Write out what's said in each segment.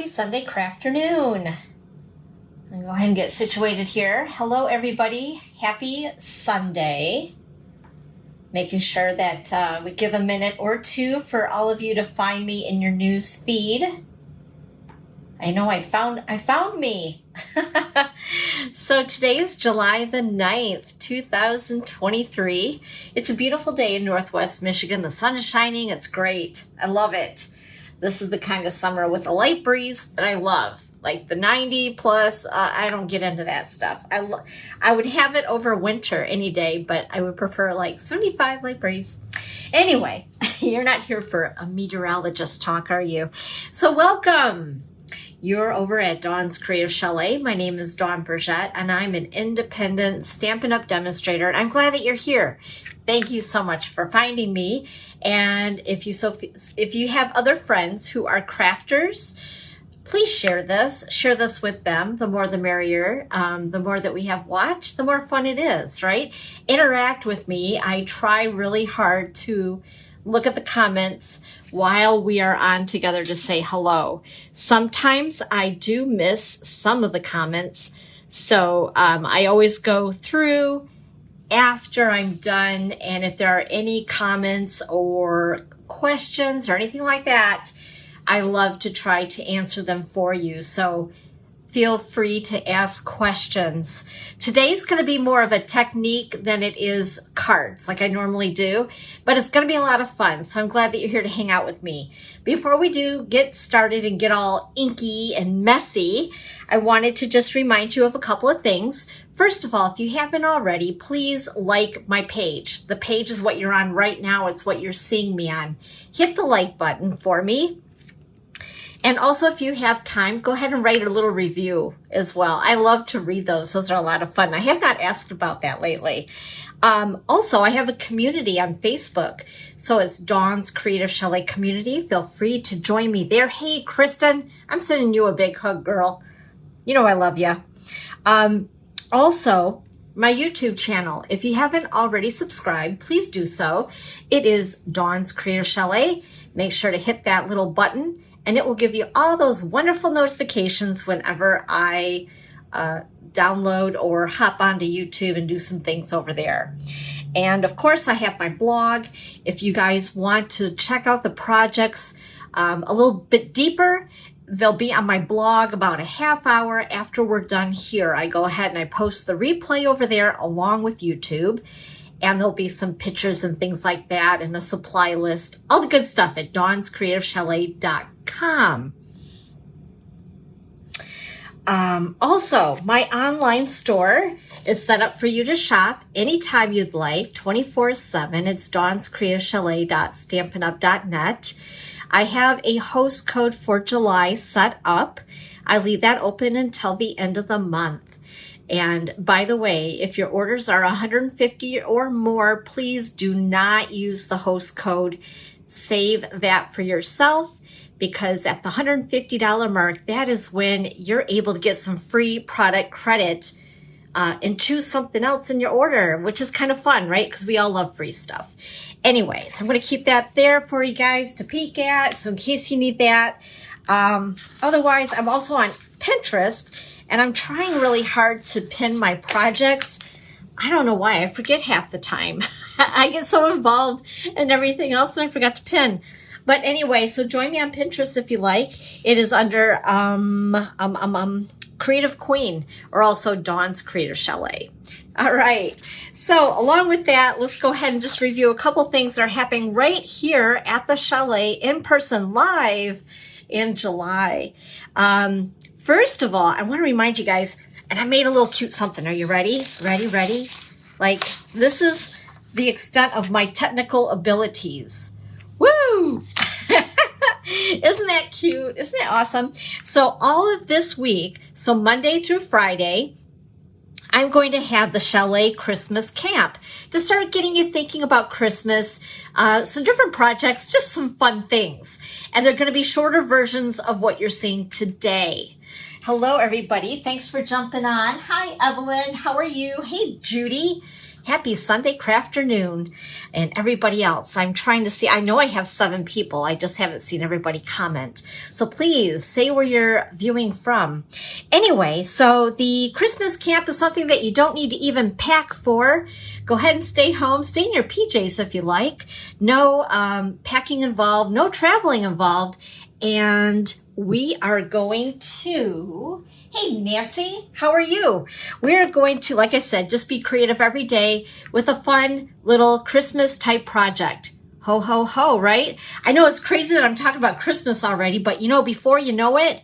Happy Sunday crafternoon. I'm gonna go ahead and get situated here. Hello everybody, happy Sunday. Making sure that we give a minute or two for all of you to find me in your news feed. I know I found me. So today is July the 9th, 2023. It's a beautiful day in Northwest Michigan. The sun is shining, it's great. I love it. This is the kind of summer with a light breeze that I love. Like the 90 plus, I don't get into that stuff. I would have it over winter any day, but I would prefer like 75 light breeze. Anyway, you're not here for a meteorologist talk, are you? So welcome. You're over at Dawn's Creative Chalet. My name is Dawn Burgett, and I'm an independent Stampin' Up! Demonstrator, and I'm glad that you're here. Thank you so much for finding me. And if you have other friends who are crafters, please share this with them. The more the merrier. The more that we have watched, the more fun it is, right? Interact with me. I try really hard to look at the comments while we are on together to say hello. Sometimes I do miss some of the comments, so I always go through after I'm done, and if there are any comments or questions or anything like that, I love to try to answer them for you. So feel free to ask questions. Today's going to be more of a technique than it is cards like I normally do, but it's going to be a lot of fun. So I'm glad that you're here to hang out with me. Before we do get started and get all inky and messy, I wanted to just remind you of a couple of things. First of all, if you haven't already, please like my page. The page is what you're on right now. It's what you're seeing me on. Hit the like button for me. And also, if you have time, go ahead and write a little review as well. I love to read those. Those are a lot of fun. I have not asked about that lately. Also, I have a community on Facebook. So it's Dawn's Creative Chalet Community. Feel free to join me there. Hey, Kristen, I'm sending you a big hug, girl. You know I love you. Also, my YouTube channel. If you haven't already subscribed, please do so. It is Dawn's Creative Chalet. Make sure to hit that little button, and it will give you all those wonderful notifications whenever I download or hop onto YouTube and do some things over there. And of course, I have my blog. If you guys want to check out the projects a little bit deeper, they'll be on my blog about a half hour after we're done here. I go ahead and I post the replay over there along with YouTube. And there'll be some pictures and things like that and a supply list. All the good stuff at dawnscreativechalet.com. Also, my online store is set up for you to shop anytime you'd like, 24/7. It's dawnscreativechalet.stampinup.net. I have a host code for July set up. I leave that open until the end of the month. And by the way, if your orders are 150 or more, please do not use the host code. Save that for yourself, because at the $150 mark, that is when you're able to get some free product credit and choose something else in your order, which is kind of fun, right? Because we all love free stuff. Anyway, so I'm going to keep that there for you guys to peek at, so in case you need that. Otherwise, I'm also on Pinterest, and I'm trying really hard to pin my projects. I don't know why. I forget half the time. I get so involved in everything else and I forgot to pin. But anyway, so join me on Pinterest if you like. It is under Creative Queen, or also Dawn's Creative Chalet. All right. So along with that, let's go ahead and just review a couple things that are happening right here at the Chalet in person live in July. First of all, I want to remind you guys, and I made a little cute something. Are you ready? Ready? Like, this is the extent of my technical abilities. Woo! Isn't that cute? Isn't that awesome? So all of this week, so Monday through Friday, I'm going to have the Chalet Christmas Camp to start getting you thinking about Christmas, some different projects, just some fun things. And they're going to be shorter versions of what you're seeing today. Hello, everybody. Thanks for jumping on. Hi, Evelyn. How are you? Hey, Judy. Happy Sunday crafternoon, and everybody else. I'm trying to see, I know I have 7 people. I just haven't seen everybody comment. So please say where you're viewing from. Anyway, so the Christmas camp is something that you don't need to even pack for. Go ahead and stay home. Stay in your PJs if you like. No packing involved, no traveling involved. And we are going to, hey Nancy, how are you? We're going to, like I said, just be creative every day with a fun little Christmas type project. Ho, ho, ho, right? I know it's crazy that I'm talking about Christmas already, but you know, before you know it,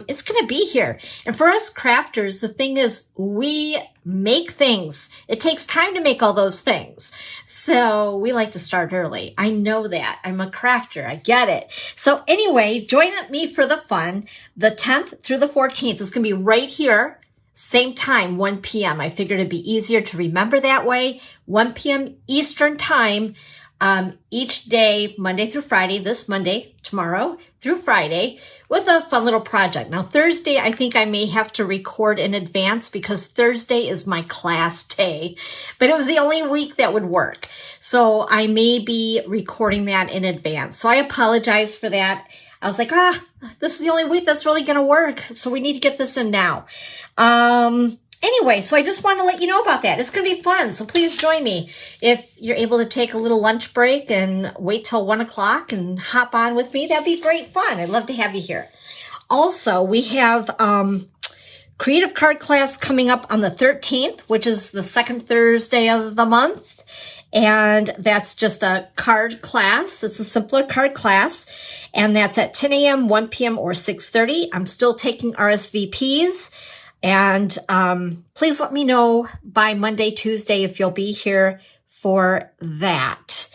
it's going to be here. And for us crafters, the thing is we make things. It takes time to make all those things. So we like to start early. I know that. I'm a crafter. I get it. So anyway, join me for the fun. The 10th through the 14th is going to be right here. Same time, 1 p.m. I figured it'd be easier to remember that way. 1 p.m. Eastern time. Each day, Monday through Friday, this Monday, tomorrow through Friday, with a fun little project. Now, Thursday, I think I may have to record in advance because Thursday is my class day, but it was the only week that would work. So I may be recording that in advance. So I apologize for that. I was like, this is the only week that's really going to work. So we need to get this in now. Anyway, so I just want to let you know about that. It's going to be fun. So please join me if you're able to take a little lunch break and wait till 1 o'clock and hop on with me. That'd be great fun. I'd love to have you here. Also, we have creative card class coming up on the 13th, which is the second Thursday of the month. And that's just a card class. It's a simpler card class. And that's at 10 a.m., 1 p.m., or 6:30. I'm still taking RSVPs. And please let me know by Monday, Tuesday, if you'll be here for that.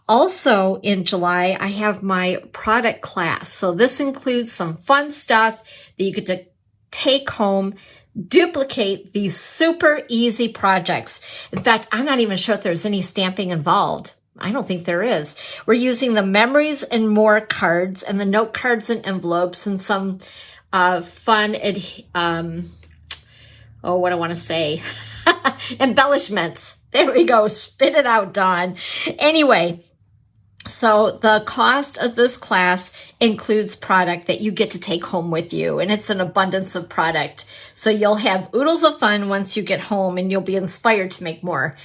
Also in July, I have my product class. So this includes some fun stuff that you get to take home, duplicate these super easy projects. In fact, I'm not even sure if there's any stamping involved. I don't think there is. We're using the Memories and More cards and the note cards and envelopes and some fun what I want to say, embellishments. There we go. Spit it out, Dawn. Anyway, so the cost of this class includes product that you get to take home with you, and it's an abundance of product. So you'll have oodles of fun once you get home, and you'll be inspired to make more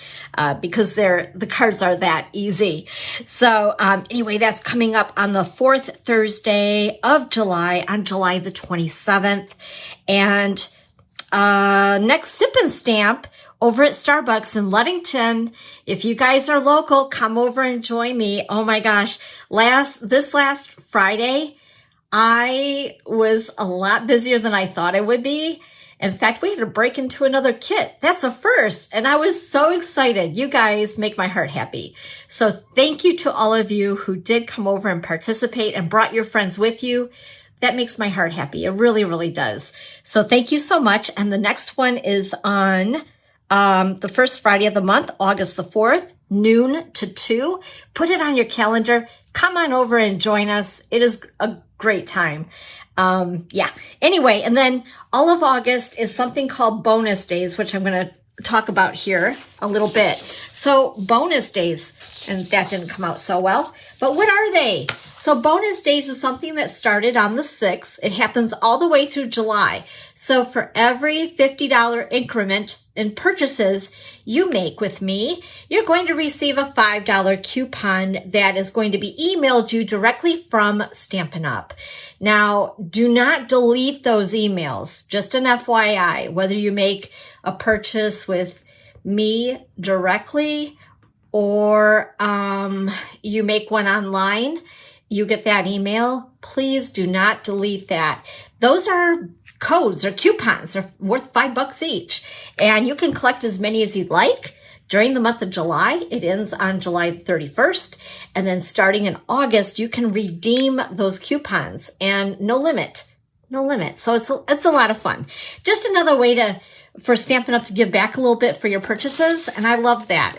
because the cards are that easy. So anyway, that's coming up on the 4th Thursday of July, on July the 27th. And next Sip and Stamp over at Starbucks in Ludington. If you guys are local, come over and join me. Oh my gosh. This last Friday, I was a lot busier than I thought I would be. In fact, we had to break into another kit. That's a first. And I was so excited. You guys make my heart happy. So thank you to all of you who did come over and participate and brought your friends with you. That makes my heart happy. It really, really does. So thank you so much. And the next one is on the first Friday of the month, August the 4th, noon to 2. Put it on your calendar. Come on over and join us. It is a great time. Yeah. Anyway, and then all of August is something called bonus days, which I'm going to talk about here a little bit. So bonus days, and that didn't come out so well, but what are they? So bonus days is something that started on the 6th. It happens all the way through July. So for every $50 increment in purchases you make with me, you're going to receive a $5 coupon that is going to be emailed you directly from Stampin' Up. Now, do not delete those emails. Just an FYI, whether you make a purchase with me directly or you make one online, you get that email. Please do not delete that. Those are codes or coupons. They're worth $5 each. And you can collect as many as you'd like during the month of July. It ends on July 31st. And then starting in August, you can redeem those coupons and no limit. No limit. So it's a lot of fun. Just another way for Stampin' Up to give back a little bit for your purchases. And I love that.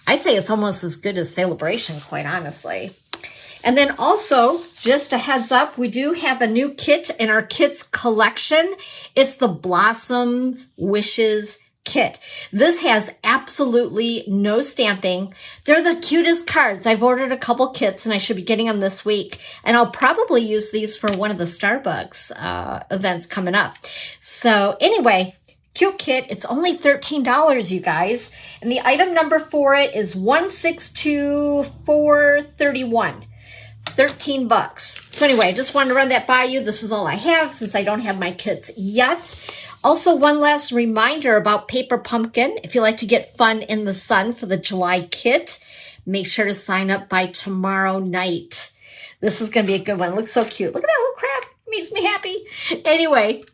I say it's almost as good as Celebration, quite honestly. And then also, just a heads up, we do have a new kit in our kits collection. It's the Blossom Wishes kit. This has absolutely no stamping. They're the cutest cards. I've ordered a couple kits and I should be getting them this week. And I'll probably use these for one of the Starbucks events coming up. So anyway, cute kit. It's only $13, you guys. And the item number for it is 162431. 13 bucks. So anyway, I just wanted to run that by you. This is all I have since I don't have my kits yet. Also, one last reminder about Paper Pumpkin. If you like to get fun in the sun for the July kit, make sure to sign up by tomorrow night. This is going to be a good one. It looks so cute. Look at that little crab. It makes me happy. Anyway,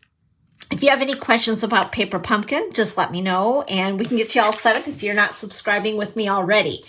if you have any questions about Paper Pumpkin, just let me know and we can get you all set up if you're not subscribing with me already.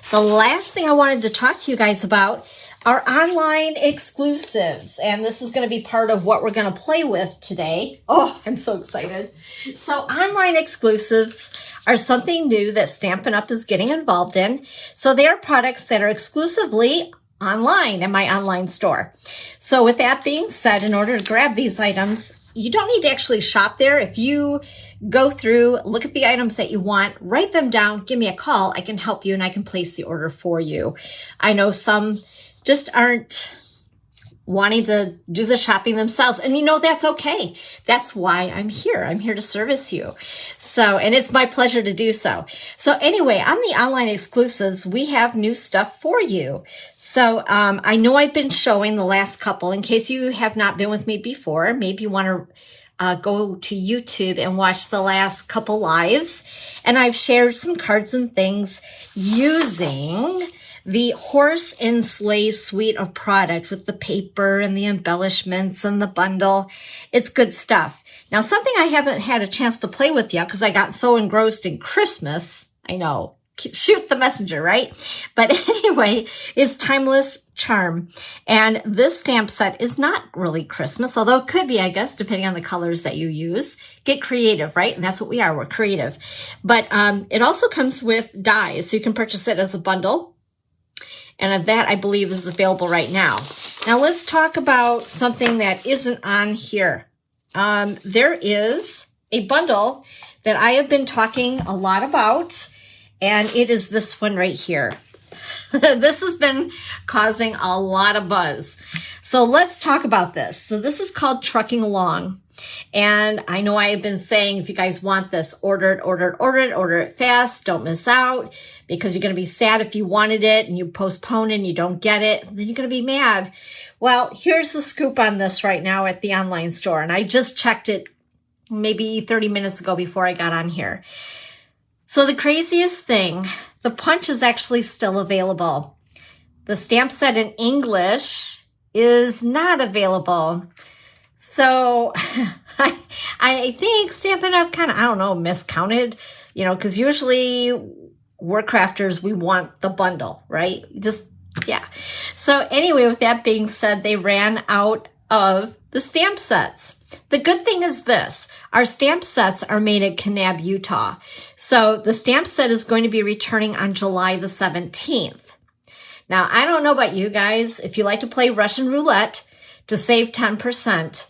The last thing I wanted to talk to you guys about are online exclusives. And this is going to be part of what we're going to play with today. Oh, I'm so excited. So online exclusives are something new that Stampin' Up! Is getting involved in. So they are products that are exclusively online in my online store. So with that being said, in order to grab these items, you don't need to actually shop there. If you go through, look at the items that you want, write them down, give me a call. I can help you and I can place the order for you. I know some just aren't wanting to do the shopping themselves. And you know, that's okay. That's why I'm here. I'm here to service you. So, and it's my pleasure to do so. So anyway, on the online exclusives, we have new stuff for you. So I know I've been showing the last couple. In case you have not been with me before, maybe you want to go to YouTube and watch the last couple lives. And I've shared some cards and things using the Horse and Sleigh suite of product with the paper and the embellishments and the bundle. It's good stuff. Now, something I haven't had a chance to play with yet because I got so engrossed in Christmas. I know, shoot the messenger, right? But anyway, is Timeless Charm. And this stamp set is not really Christmas, although it could be, I guess, depending on the colors that you use. Get creative, right? And that's what we are. We're creative. But it also comes with dies, so you can purchase it as a bundle. And that, I believe, is available right now. Now, let's talk about something that isn't on here. There is a bundle that I have been talking a lot about, and it is this one right here. This has been causing a lot of buzz. So let's talk about this. So this is called Trucking Along. And I know I have been saying, if you guys want this, order it fast. Don't miss out, because you're going to be sad if you wanted it and you postpone and you don't get it. Then you're going to be mad. Well, here's the scoop on this right now at the online store. And I just checked it maybe 30 minutes ago before I got on here. So the craziest thing, the punch is actually still available. The stamp set in English is not available. So I think Stampin' Up! Kind of, I don't know, miscounted, you know, because usually we're crafters, we want the bundle, right? Just, yeah. So anyway, with that being said, they ran out of the stamp sets. The good thing is this, our stamp sets are made in Kanab, Utah. So the stamp set is going to be returning on July the 17th. Now, I don't know about you guys, if you like to play Russian roulette, to save 10%,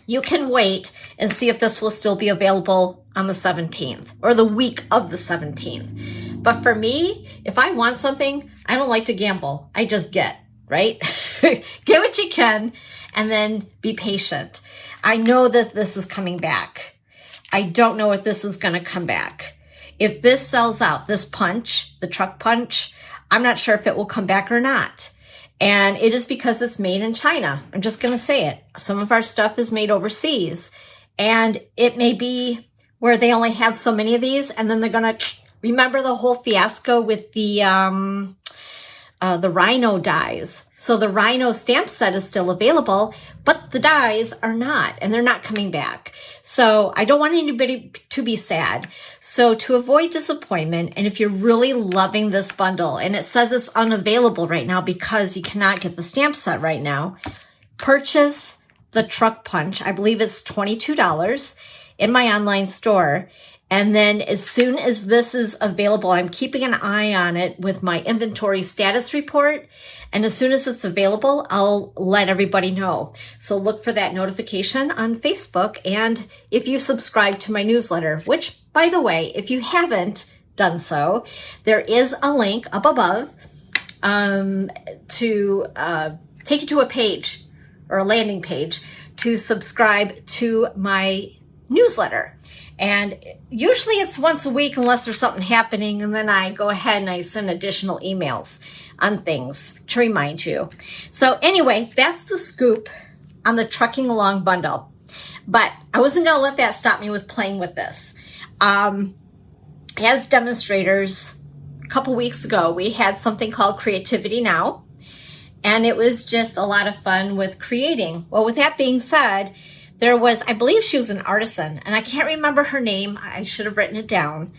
you can wait and see if this will still be available on the 17th or the week of the 17th. But for me, if I want something, I don't like to gamble. I just get, right? Get what you can and then be patient. I know that this is coming back. I don't know if this is going to come back. If this sells out, this punch, the truck punch, I'm not sure if it will come back or not. And it is because it's made in China. I'm just going to say it. Some of our stuff is made overseas. And it may be where they only have so many of these. And then they're going to remember the whole fiasco with the Rhino dies. So the Rhino stamp set is still available, but the dies are not, and they're not coming back. So I don't want anybody to be sad. So to avoid disappointment, and if you're really loving this bundle, and it says it's unavailable right now because you cannot get the stamp set right now, purchase the truck punch. I believe it's $22 in my online store. And then as soon as this is available, I'm keeping an eye on it with my inventory status report. And as soon as it's available, I'll let everybody know. So look for that notification on Facebook. And if you subscribe to my newsletter, which, by the way, if you haven't done so, there is a link up above to take you to a page or a landing page to subscribe to my newsletter. And usually it's once a week unless there's something happening, and then I go ahead and I send additional emails on things to remind you. So anyway, that's the scoop on the Trucking Along bundle. But I wasn't going to let that stop me with playing with this. As demonstrators, a couple weeks ago, we had something called Creativity Now, and it was just a lot of fun with creating. Well, with that being said, there was, I believe she was an artisan, and I can't remember her name. I should have written it down.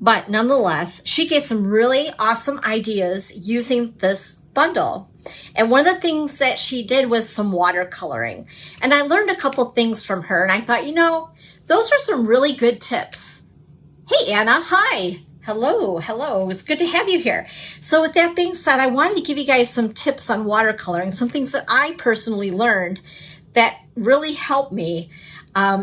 But nonetheless, she gave some really awesome ideas using this bundle. And one of the things that she did was some watercoloring. And I learned a couple things from her, and I thought, you know, those are some really good tips. Hey, Anna, hi. Hello. It's good to have you here. So with that being said, I wanted to give you guys some tips on watercoloring, some things that I personally learned that really helped me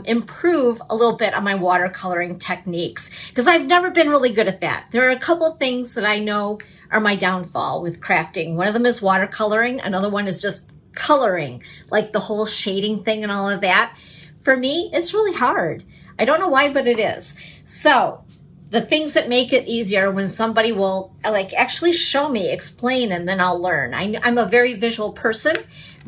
improve a little bit on my watercoloring techniques, because I've never been really good at that. There are a couple of things that I know are my downfall with crafting. One of them is watercoloring. Another one is just coloring, like the whole shading thing and all of that. For me, it's really hard. I don't know why, but it is. So the things that make it easier when somebody will like actually show me, explain, and then I'll learn. I'm a very visual person.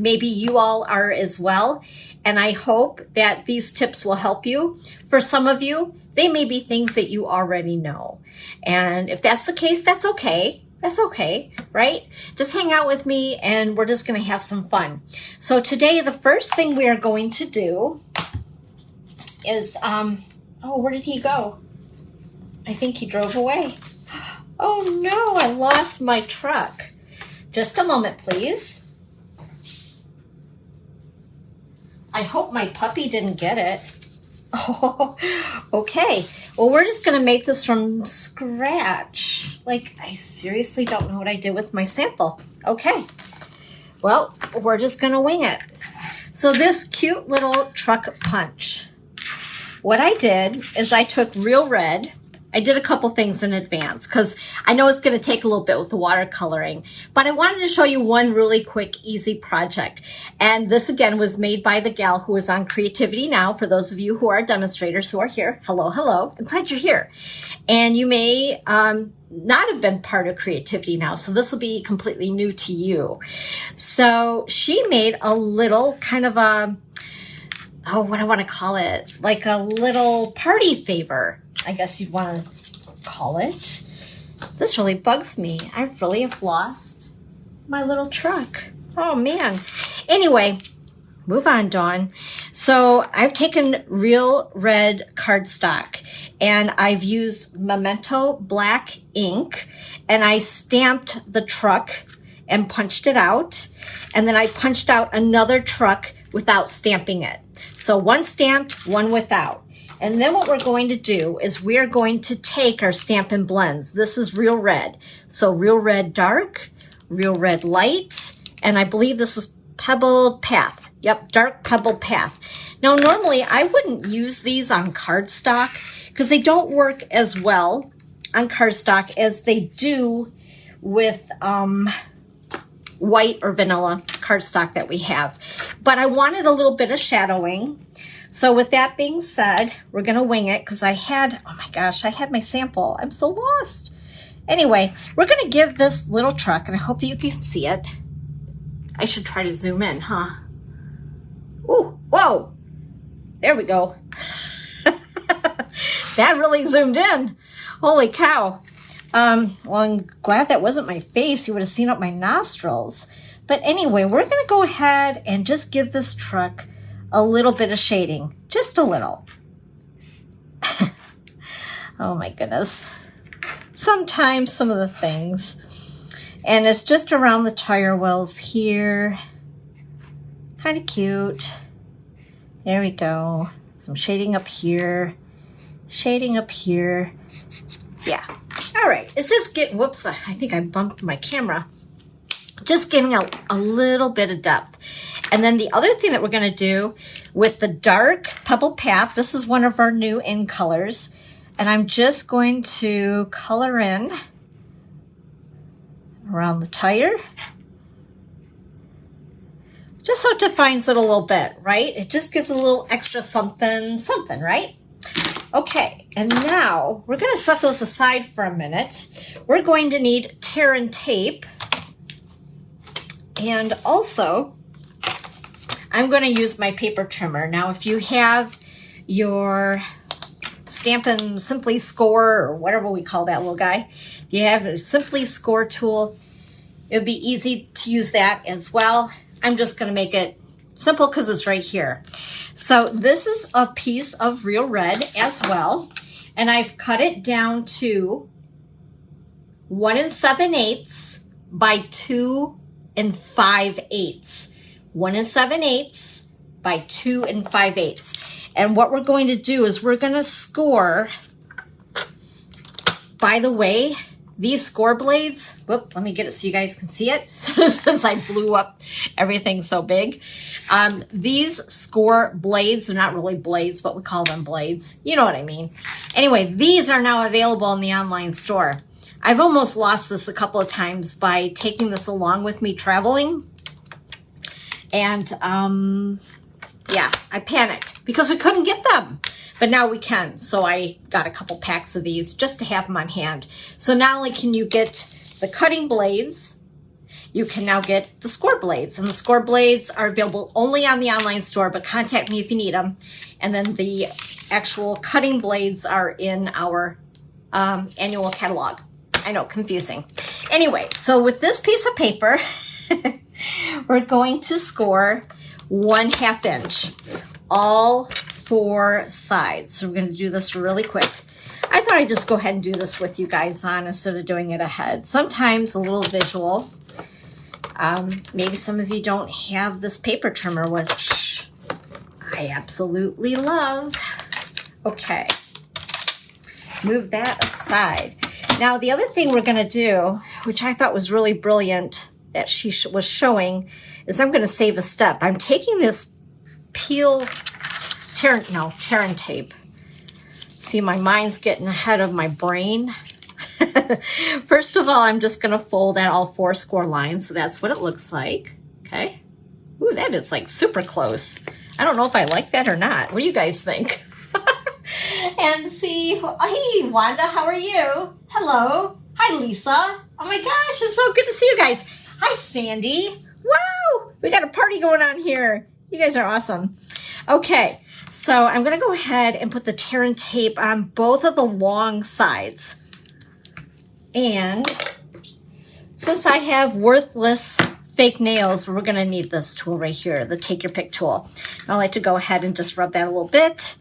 Maybe you all are as well. And I hope that these tips will help you. For some of you, they may be things that you already know. And if that's the case, that's okay. That's okay, right? Just hang out with me and we're just going to have some fun. So today, the first thing we are going to do is, oh, where did he go? I think he drove away. Oh no, I lost my truck. Just a moment, please. I hope my puppy didn't get it. Oh, okay. Well, we're just going to make this from scratch. Like, I seriously don't know what I did with my sample. Okay. Well, we're just going to wing it. So this cute little truck punch. What I did is I took real red. I did a couple things in advance because I know it's going to take a little bit with the watercoloring, but I wanted to show you one really quick, easy project. And this again was made by the gal who is on Creativity Now. For those of you who are demonstrators who are here, hello, hello. I'm glad you're here. And you may not have been part of Creativity Now, so this will be completely new to you. So she made a little kind of a, oh, what do I want to call it? Like a little party favor, I guess you'd want to call it. This really bugs me. I really have lost my little truck. Oh, man. Anyway, move on, Dawn. So I've taken real red cardstock, and I've used Memento black ink, and I stamped the truck and punched it out. And then I punched out another truck without stamping it. So one stamped, one without. And then what we're going to do is we're going to take our Stampin' blends. This is real red. So real red dark, real red light, and I believe this is Pebbled Path. Yep, dark Pebbled Path. Now, normally I wouldn't use these on cardstock because they don't work as well on cardstock as they do with white or vanilla cardstock that we have. But I wanted a little bit of shadowing. So with that being said, we're going to wing it because I had, oh my gosh, I had my sample. I'm so lost. Anyway, we're going to give this little truck, and I hope that you can see it. I should try to zoom in, huh? Ooh, whoa. There we go. That really zoomed in. Holy cow. Well, I'm glad that wasn't my face. You would have seen up my nostrils. But anyway, we're going to go ahead and just give this truck a little bit of shading, just a little. Oh my goodness. Sometimes some of the things, and it's just around the tire wells here. Kind of cute. There we go. Some shading up here. Shading up here. Yeah. All right. It's just getting, whoops, I think I bumped my camera. Just giving a little bit of depth. And then the other thing that we're going to do with the dark Pebble Path, this is one of our new in colors. And I'm just going to color in around the tire. Just so it defines it a little bit, right? It just gives a little extra something, right? Okay, and now we're going to set those aside for a minute. We're going to need tear and tape. And also, I'm going to use my paper trimmer. Now, if you have your Stampin' Simply Score, or whatever we call that little guy, if you have a Simply Score tool, it would be easy to use that as well. I'm just going to make it simple because it's right here. So this is a piece of real red as well, and I've cut it down to 1 7/8 by 2 5/8. 1 7/8 by 2 5/8. And what we're going to do is we're going to score, by the way, these score blades, whoop, let me get it so you guys can see it, since I blew up everything so big. These score blades are not really blades, but we call them blades. You know what I mean. Anyway, these are now available in the online store. I've almost lost this a couple of times by taking this along with me traveling. And yeah, I panicked because we couldn't get them. But now we can. So I got a couple packs of these just to have them on hand. So not only can you get the cutting blades, you can now get the score blades. And the score blades are available only on the online store, but contact me if you need them. And then the actual cutting blades are in our annual catalog. I know, confusing. Anyway, so with this piece of paper, we're going to score 1/2 inch, all 4 sides. So we're going to do this really quick. I thought I'd just go ahead and do this with you guys on instead of doing it ahead. Sometimes a little visual. Maybe some of you don't have this paper trimmer, which I absolutely love. Okay, move that aside. Now, the other thing we're going to do, which I thought was really brilliant that she was showing, is I'm going to save a step. I'm taking this tear and tape. See, my mind's getting ahead of my brain. First of all, I'm just going to fold out all 4 score lines. So that's what it looks like. Okay. Ooh, that is like super close. I don't know if I like that or not. What do you guys think? And see, hey, Wanda, how are you? Hello. Hi, Lisa. Oh my gosh, it's so good to see you guys. Hi, Sandy. Wow, we got a party going on here. You guys are awesome. Okay, so I'm going to go ahead and put the tear and tape on both of the long sides. And since I have worthless fake nails, we're going to need this tool right here, the Take Your Pick tool. I like to go ahead and just rub that a little bit.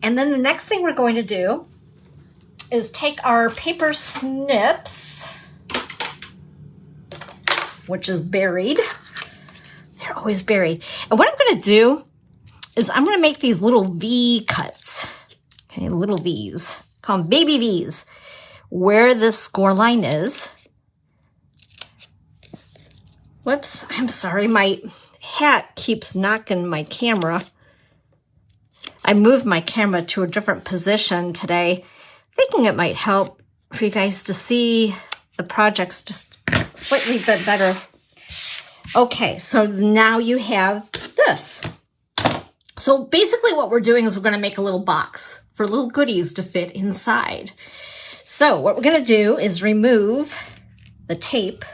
And then the next thing we're going to do is take our paper snips, which is buried. They're always buried. And what I'm going to do is I'm going to make these little V cuts. Okay, little V's. Call them baby V's. Where this score line is. Whoops, I'm sorry. My hat keeps knocking my camera. I moved my camera to a different position today, thinking it might help for you guys to see the projects just slightly bit better. Okay, so now you have this. So basically what we're doing is we're going to make a little box for little goodies to fit inside. So what we're going to do is remove the tape.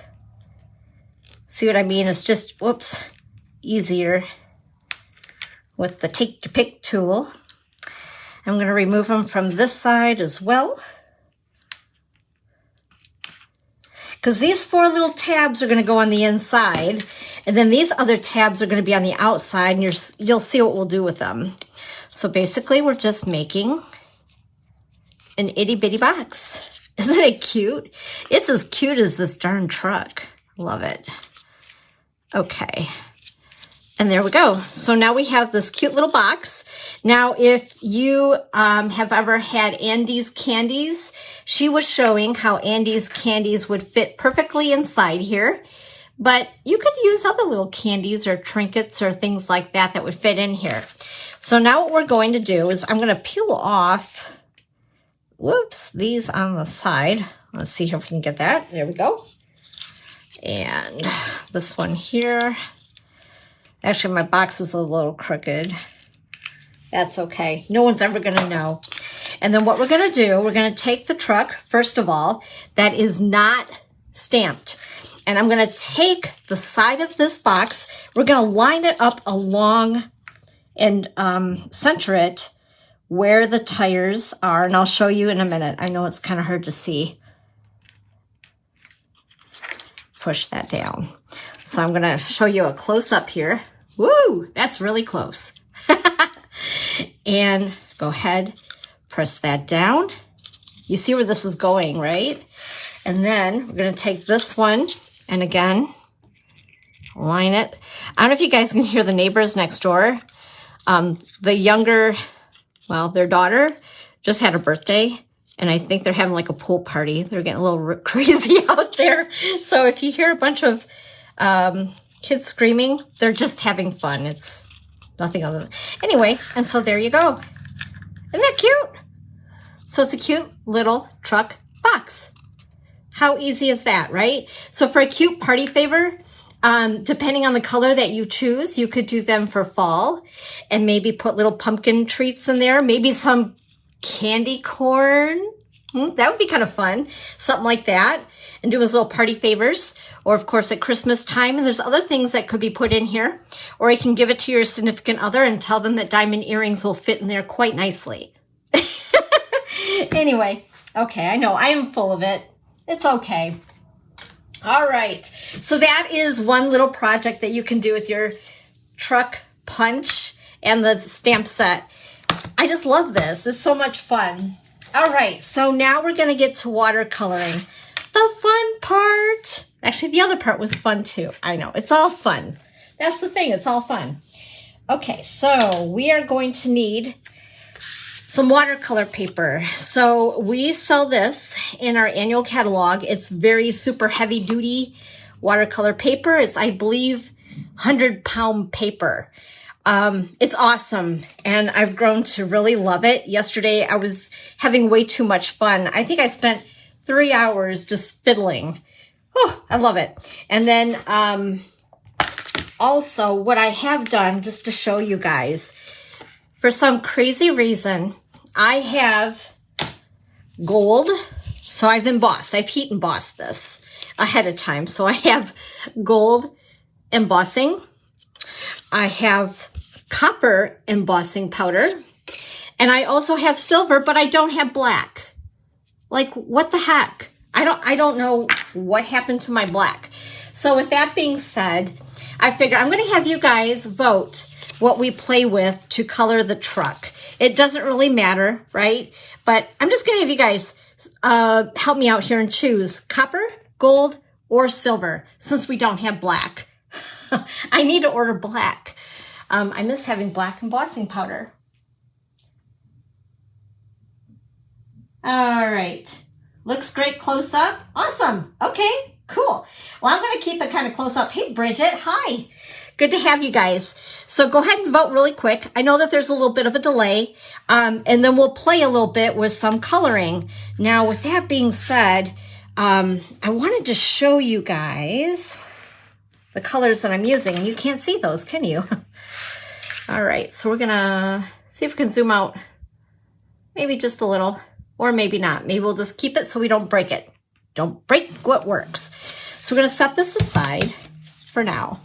See what I mean? It's just, whoops, easier with the Take Your Pick tool. I'm going to remove them from this side as well, because these 4 little tabs are going to go on the inside, and then these other tabs are going to be on the outside, and you'll see what we'll do with them. So basically, we're just making an itty-bitty box. Isn't it cute? It's as cute as this darn truck. Love it. Okay. And there we go. So now we have this cute little box. Now, if you have ever had Andy's candies, she was showing how Andy's candies would fit perfectly inside here. But you could use other little candies or trinkets or things like that that would fit in here. So now what we're going to do is I'm going to peel off, whoops, these on the side. Let's see if we can get that. There we go. And this one here. Actually, my box is a little crooked. That's okay. No one's ever going to know. And then what we're going to do, we're going to take the truck, first of all, that is not stamped. And I'm going to take the side of this box. We're going to line it up along and center it where the tires are. And I'll show you in a minute. I know it's kind of hard to see. Push that down. So I'm going to show you a close-up here. Woo! That's really close. And go ahead, press that down. You see where this is going, right? And then we're going to take this one and again, line it. I don't know if you guys can hear the neighbors next door. The younger, well, their daughter just had a birthday. And I think they're having like a pool party. They're getting a little crazy out there. So if you hear a bunch of kids screaming, they're just having fun. It's nothing other than... Anyway, and so there you go. Isn't that cute? So it's a cute little truck box. How easy is that, right? So for a cute party favor, depending on the color that you choose, you could do them for fall and maybe put little pumpkin treats in there. Maybe some candy corn. That would be kind of fun. Something like that. And do as little party favors. Or of course at Christmas time. And there's other things that could be put in here. Or you can give it to your significant other and tell them that diamond earrings will fit in there quite nicely. Anyway. Okay, I know I am full of it. It's okay. All right. So that is one little project that you can do with your truck punch and the stamp set. I just love this. It's so much fun. All right, so now we're going to get to watercoloring. The fun part. Actually, the other part was fun too. I know, it's all fun. That's the thing, it's all fun. Okay, so we are going to need some watercolor paper. So we sell this in our annual catalog. It's very super heavy duty watercolor paper. It's, I believe, 100-pound paper. It's awesome, and I've grown to really love it. Yesterday, I was having way too much fun. I think I spent 3 hours just fiddling. Oh, I love it. And then also what I have done, just to show you guys, for some crazy reason, I have gold. So I've embossed. I've heat embossed this ahead of time. So I have gold embossing. I have copper embossing powder, and I also have silver, but I don't have black. Like, what the heck? I don't know what happened to my black. So with that being said, I figure I'm going to have you guys vote what we play with to color the truck. It doesn't really matter, right? But I'm just going to have you guys help me out here and choose copper, gold, or silver, since we don't have black. I need to order black. I miss having black embossing powder. All right. Looks great close up. Awesome. Okay, cool. Well, I'm going to keep it kind of close up. Hey, Bridget. Hi. Good to have you guys. So go ahead and vote really quick. I know that there's a little bit of a delay, and then we'll play a little bit with some coloring. Now, with that being said, I wanted to show you guys the colors that I'm using, and you can't see those, can you? All right, so we're gonna see if we can zoom out maybe just a little, or maybe not. Maybe we'll just keep it so we don't break it. Don't break what works. So we're gonna set this aside for now.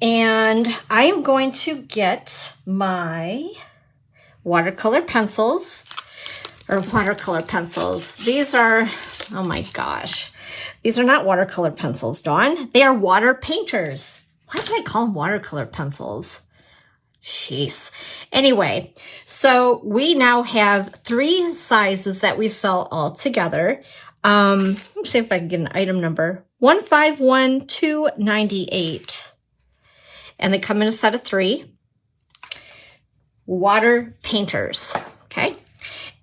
And I am going to get my watercolor pencils, or watercolor pencils. These are, oh my gosh. These are not watercolor pencils, Dawn. They are water painters. Why did I call them watercolor pencils? Jeez. Anyway, so we now have 3 sizes that we sell all together. Let me see if I can get an item number. 151298. and they come in a set of 3. Water painters, okay?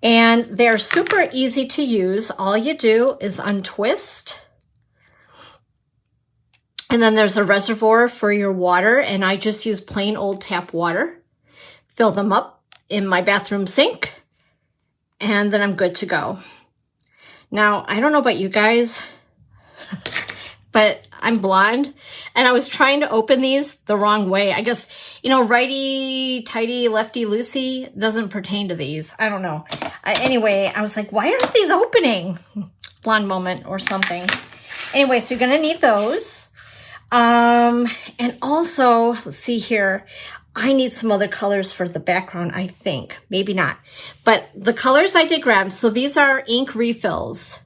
And they're super easy to use. All you do is untwist. And then there's a reservoir for your water, and I just use plain old tap water. Fill them up in my bathroom sink, and then I'm good to go. Now, I don't know about you guys, but I'm blonde, and I was trying to open these the wrong way. I guess, you know, righty-tighty, lefty-loosey doesn't pertain to these. I don't know. Anyway, I was like, why aren't these opening? Blonde moment or something. Anyway, so you're going to need those. And also, let's see here. I need some other colors for the background, I think. Maybe not. But the colors I did grab, so these are ink refills.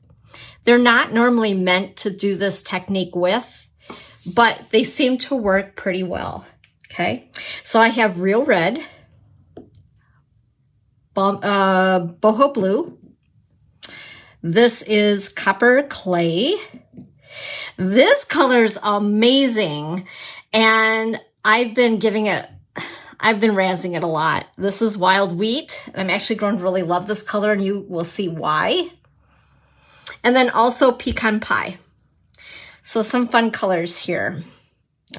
They're not normally meant to do this technique with, but they seem to work pretty well. Okay, so I have Real Red, Boho Blue. This is Copper Clay. This color is amazing, and I've been razzing it a lot. This is Wild Wheat, and I'm actually going to really love this color, and you will see why. And then also Pecan Pie. So some fun colors here.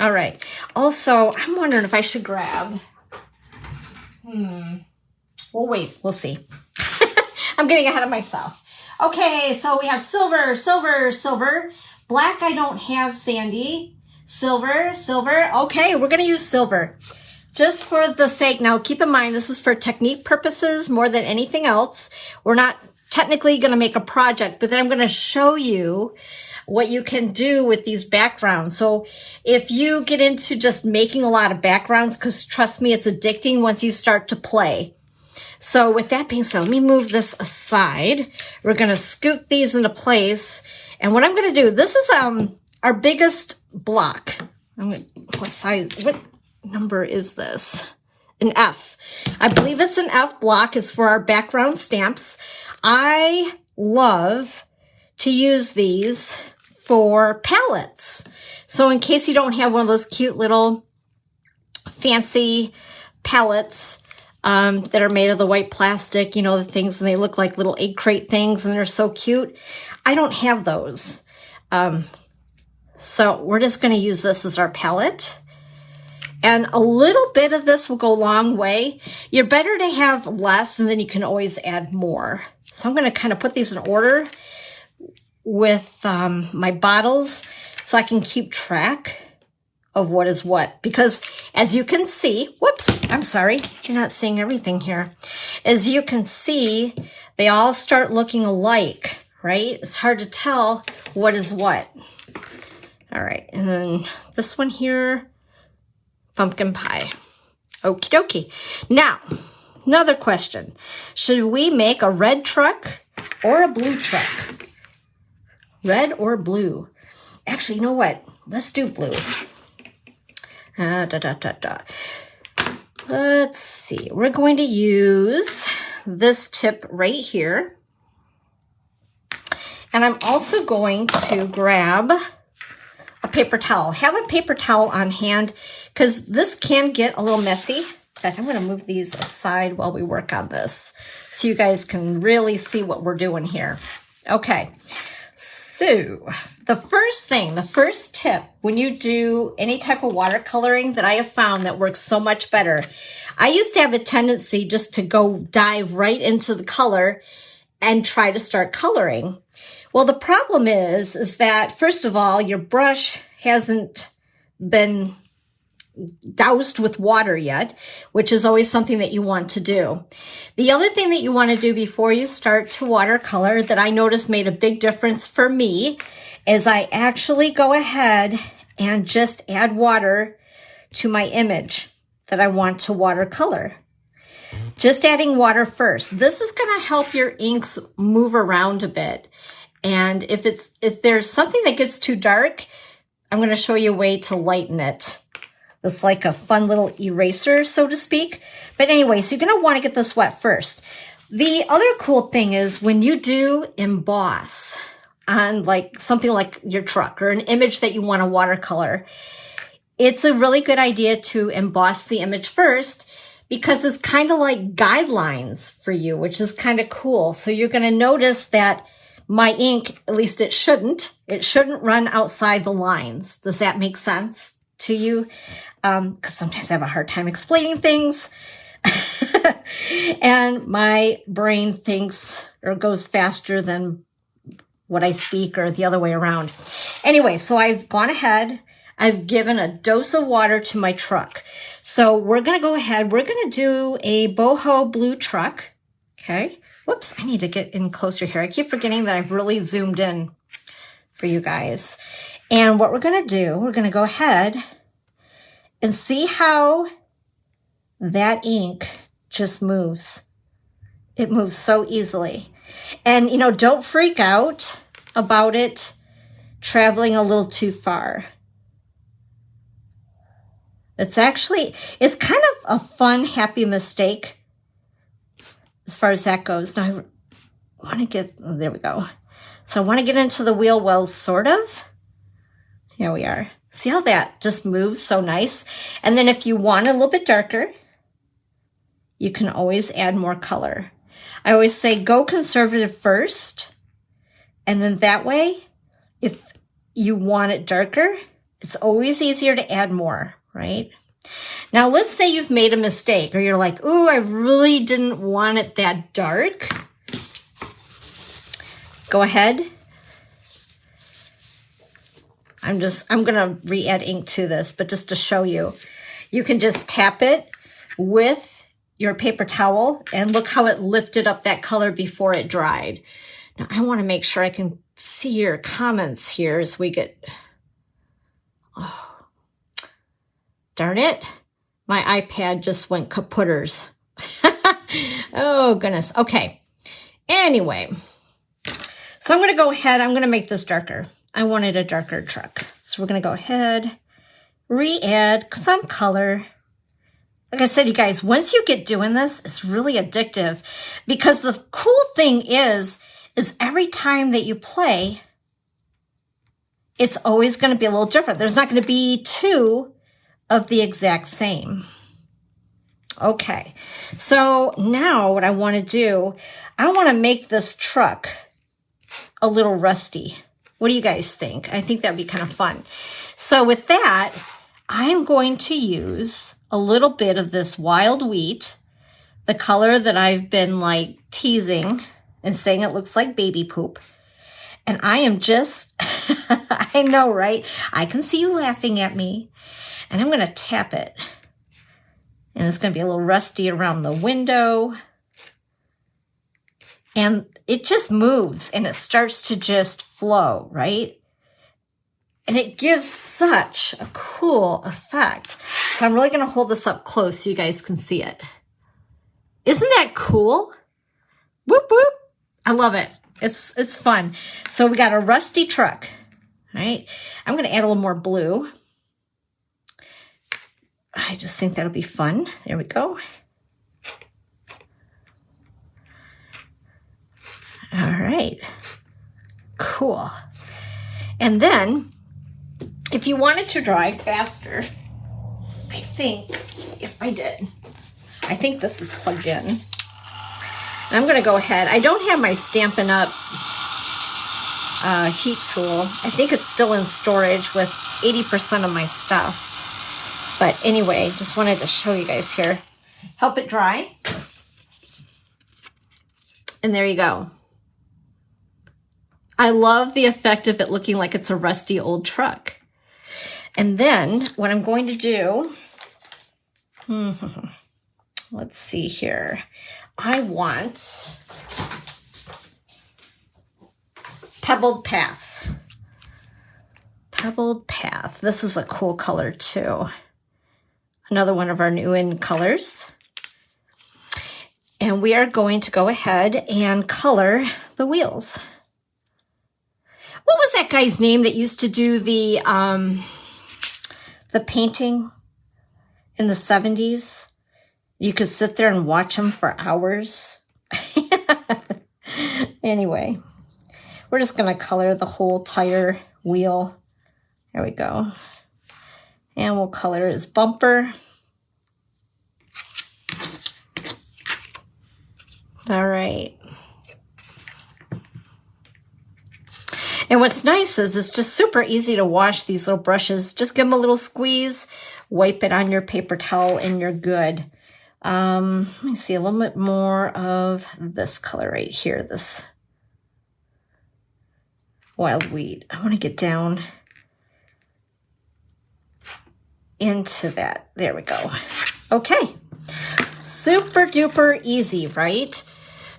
All right. Also, I'm wondering if I should grab, we'll wait, we'll see. I'm getting ahead of myself. Okay, so we have silver, silver, silver. Black I don't have, Sandy. Silver, silver. Okay, we're going to use silver. Just for the sake, now keep in mind, this is for technique purposes more than anything else. We're not technically going to make a project, but then I'm going to show you what you can do with these backgrounds. So if you get into just making a lot of backgrounds, because trust me, it's addicting once you start to play. So with that being said, let me move this aside. We're going to scoot these into place. And what I'm going to do, this is our biggest block. What number is this? An F. I believe it's an F block. It's for our background stamps. I love to use these for palettes. So in case you don't have one of those cute little fancy palettes that are made of the white plastic, you know, the things, and they look like little egg crate things, and they're so cute. I don't have those. So we're just going to use this as our palette. And a little bit of this will go a long way. You're better to have less, and then you can always add more. So I'm going to kind of put these in order with my bottles so I can keep track of what is what. Because as you can see, whoops, I'm sorry, you're not seeing everything here. As you can see, they all start looking alike, right? It's hard to tell what is what. All right, and then this one here, pumpkin pie. Okie dokie. Now, another question. Should we make a red truck or a blue truck? Red or blue? Actually, you know what? Let's do blue. Let's see. We're going to use this tip right here. And I'm also going to grab a paper towel. Have a paper towel on hand because this can get a little messy. In fact, I'm going to move these aside while we work on this so you guys can really see what we're doing here. Okay, so the first tip when you do any type of watercoloring that I have found that works so much better. I used to have a tendency just to go dive right into the color and try to start coloring. Well, the problem is that, first of all, your brush hasn't been doused with water yet, which is always something that you want to do. The other thing that you want to do before you start to watercolor that I noticed made a big difference for me is I actually go ahead and just add water to my image that I want to watercolor. Just adding water first. This is going to help your inks move around a bit. And if there's something that gets too dark, I'm going to show you a way to lighten it. It's like a fun little eraser, so to speak. But anyway, so you're going to want to get this wet first. The other cool thing is when you do emboss on like something like your truck or an image that you want to watercolor, it's a really good idea to emboss the image first because it's kind of like guidelines for you, which is kind of cool. So you're going to notice that my ink, at least it shouldn't run outside the lines. Does that make sense to you? Because sometimes I have a hard time explaining things. And my brain thinks or goes faster than what I speak or the other way around. Anyway, so I've gone ahead. I've given a dose of water to my truck. So we're going to go ahead. We're going to do a boho blue truck. Okay. Whoops. I need to get in closer here. I keep forgetting that I've really zoomed in for you guys. And what we're going to do, we're going to go ahead and see how that ink just moves. It moves so easily. And, you know, don't freak out about it traveling a little too far. It's kind of a fun, happy mistake as far as that goes. Now, I want to get, there we go. So I want to get into the wheel wells, sort of. Here we are. See how that just moves so nice? And then if you want a little bit darker, you can always add more color. I always say go conservative first, and then that way, if you want it darker, it's always easier to add more, right? Now, let's say you've made a mistake, or you're like, ooh, I really didn't want it that dark. Go ahead. I'm gonna re-add ink to this, but just to show you, you can just tap it with your paper towel, and look how it lifted up that color before it dried. Now, I want to make sure I can see your comments here as we get, oh, darn it. My iPad just went kaputters. Oh, goodness. Okay. Anyway, so I'm going to go ahead. I'm going to make this darker. I wanted a darker truck. So we're going to go ahead, re-add some color. Like I said, you guys, once you get doing this, it's really addictive because the cool thing is every time that you play, it's always going to be a little different. There's not going to be two of the exact same. Okay, so now what I want to do, I want to make this truck a little rusty. What do you guys think? I think that'd be kind of fun. So with that, I'm going to use a little bit of this wild wheat, the color that I've been like teasing and saying it looks like baby poop. And I am just, I know, right? I can see you laughing at me. And I'm going to tap it. And it's going to be a little rusty around the window. And it just moves and it starts to just flow, right? And it gives such a cool effect. So I'm really going to hold this up close so you guys can see it. Isn't that cool? Whoop, whoop. I love it. It's fun. So we got a rusty truck, right? I'm going to add a little more blue. I just think that'll be fun. There we go. All right. Cool. And then, if you wanted to dry faster, I think, yep, I did. I think this is plugged in. And I'm going to go ahead. I don't have my Stampin' Up! Heat tool. I think it's still in storage with 80% of my stuff. But anyway, just wanted to show you guys here. Help it dry. And there you go. I love the effect of it looking like it's a rusty old truck. And then what I'm going to do, let's see here. I want Pebbled Path. Pebbled Path. This is a cool color too. Another one of our new in colors. And we are going to go ahead and color the wheels. What was that guy's name that used to do the painting in the 70s? You could sit there and watch them for hours. Anyway, we're just going to color the whole tire wheel. There we go. And we'll color his bumper. All right. And what's nice is it's just super easy to wash these little brushes. Just give them a little squeeze, wipe it on your paper towel, and you're good. Let me see a little bit more of this color right here, this wild wheat. I want to get down into that. There we go. Okay. Super duper easy, right?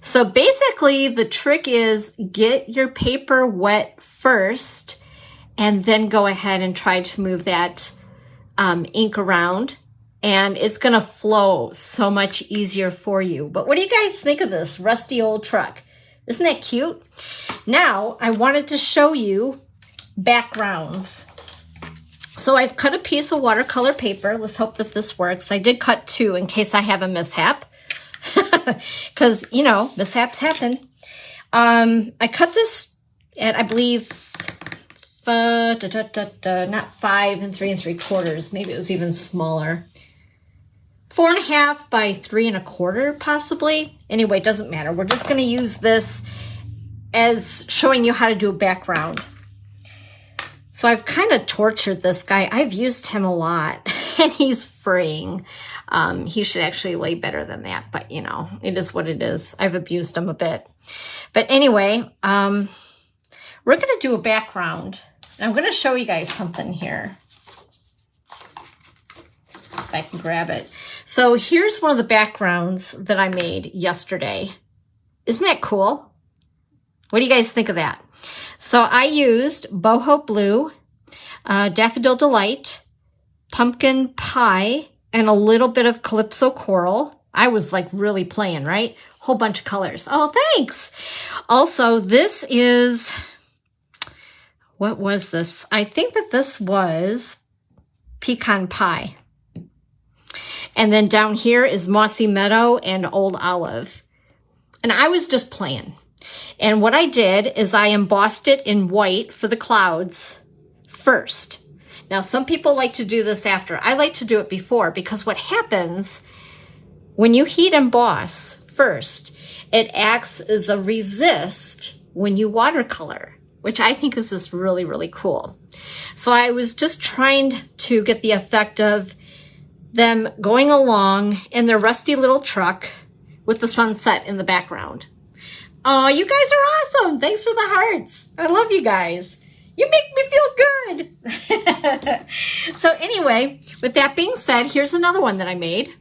So basically the trick is get your paper wet first and then go ahead and try to move that ink around, and it's going to flow so much easier for you. But what do you guys think of this rusty old truck? Isn't that cute? Now I wanted to show you backgrounds. So I've cut a piece of watercolor paper. Let's hope that this works. I did cut 2 in case I have a mishap. Because, you know, mishaps happen. I cut this at, I believe, not 5 3 3/4. Maybe it was even smaller. 4.5 by 3 1/4, possibly. Anyway, it doesn't matter. We're just going to use this as showing you how to do a background. So I've kind of tortured this guy. I've used him a lot, and he's fraying. He should actually lay better than that, but you know, it is what it is. I've abused him a bit. But anyway, we're going to do a background. I'm going to show you guys something here. If I can grab it. So here's one of the backgrounds that I made yesterday. Isn't that cool? What do you guys think of that? So I used Boho Blue, Daffodil Delight, Pumpkin Pie, and a little bit of Calypso Coral. I was like really playing, right? Whole bunch of colors. Oh, thanks. Also, this is, what was this? I think that this was Pecan Pie. And then down here is Mossy Meadow and Old Olive. And I was just playing. And what I did is I embossed it in white for the clouds first. Now, some people like to do this after. I like to do it before, because what happens when you heat emboss first, it acts as a resist when you watercolor, which I think is just really, really cool. So I was just trying to get the effect of them going along in their rusty little truck with the sunset in the background. Oh, you guys are awesome. Thanks for the hearts. I love you guys. You make me feel good. So anyway, with that being said, here's another one that I made.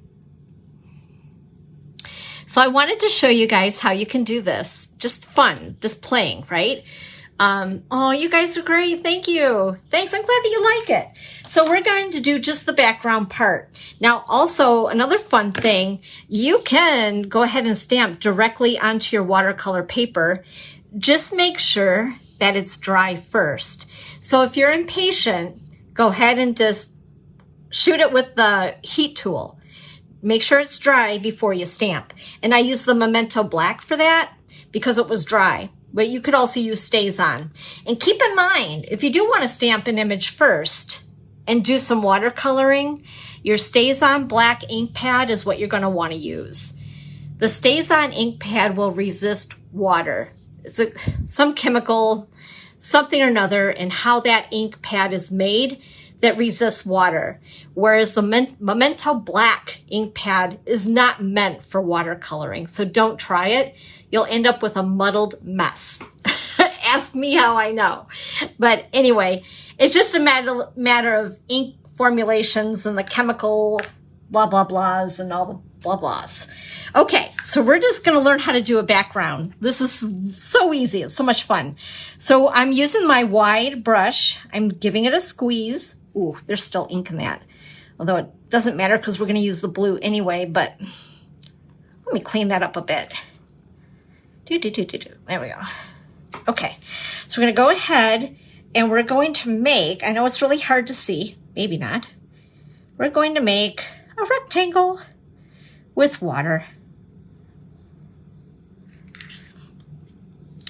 So I wanted to show you guys how you can do this. Just fun, just playing, right? Oh, you guys are great. Thank you. Thanks. I'm glad that you like it. So we're going to do just the background part. Now, also another fun thing, you can go ahead and stamp directly onto your watercolor paper. Just make sure that it's dry first. So if you're impatient, go ahead and just shoot it with the heat tool. Make sure it's dry before you stamp. And I use the Memento Black for that because it was dry. But you could also use Stays On. And keep in mind, if you do want to stamp an image first and do some watercoloring, your Stays On black ink pad is what you're going to want to use. The Stays On ink pad will resist water. It's some chemical, something or another, and how that ink pad is made that resists water. Whereas the Memento Black ink pad is not meant for watercoloring. So don't try it. You'll end up with a muddled mess. Ask me how I know. But anyway, it's just a matter of ink formulations and the chemical blah, blah, blahs and all the blah, blahs. Okay, so we're just going to learn how to do a background. This is so easy. It's so much fun. So I'm using my wide brush. I'm giving it a squeeze. Ooh, there's still ink in that. Although it doesn't matter because we're going to use the blue anyway, but let me clean that up a bit. There we go. Okay, so we're going to go ahead and we're going to make, I know it's really hard to see, maybe not. We're going to make a rectangle with water.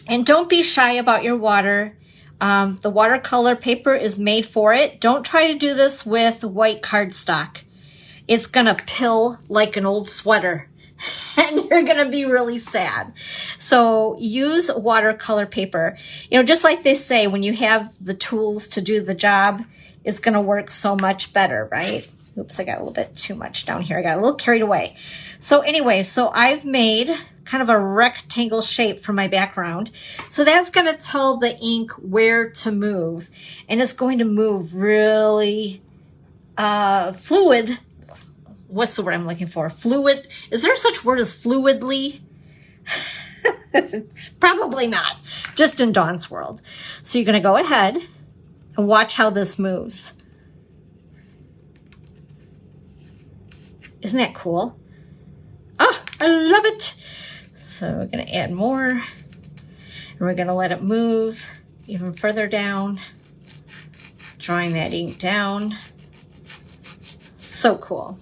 And don't be shy about your water. The watercolor paper is made for it. Don't try to do this with white cardstock. It's gonna pill like an old sweater and you're gonna be really sad. So use watercolor paper. You know, just like they say, when you have the tools to do the job, it's gonna work so much better, right? Oops, I got a little bit too much down here. I got a little carried away. So anyway, so I've made kind of a rectangle shape for my background. So that's gonna tell the ink where to move. And it's going to move really fluid. What's the word I'm looking for? Fluid. Is there such word as fluidly? Probably not. Just in Dawn's world. So you're gonna go ahead and watch how this moves. Isn't that cool? Oh, I love it. So we're gonna add more and we're gonna let it move even further down, drawing that ink down. So cool.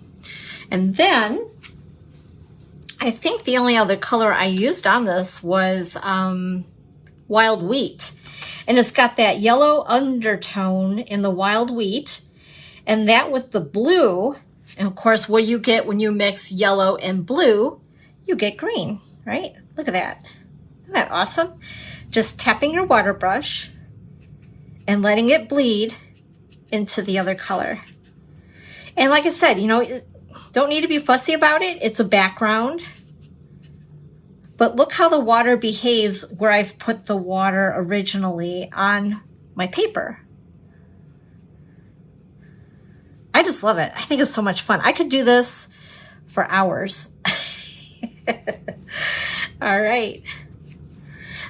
And then I think the only other color I used on this was wild wheat. And it's got that yellow undertone in the wild wheat. And that with the blue, and of course, what you get when you mix yellow and blue, you get green, right? Look at that. Isn't that awesome? Just tapping your water brush and letting it bleed into the other color. And like I said, you know, don't need to be fussy about it. It's a background. But look how the water behaves where I've put the water originally on my paper. I just love it. I think it's so much fun. I could do this for hours. All right.